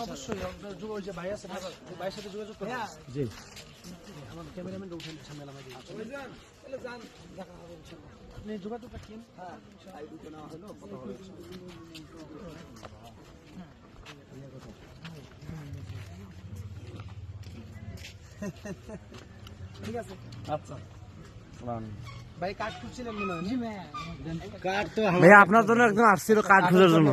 অবশ্যই ওই যে ভাই আছে ভাইয়ের সাথে যোগাযোগ করবেন। জি আমার ক্যামেরাম্যান উঠেন সামনে আমাকে আপনি যোগাযোগ রাখেন। হ্যাঁ ঠিক আছে আচ্ছা ভাই কার্ড খুঁজছিলেন মনে হয়? জি ভাই কার্ড তো ভাই আপনার জন্য একজন আসছিল কার্ড খোঁজার জন্য।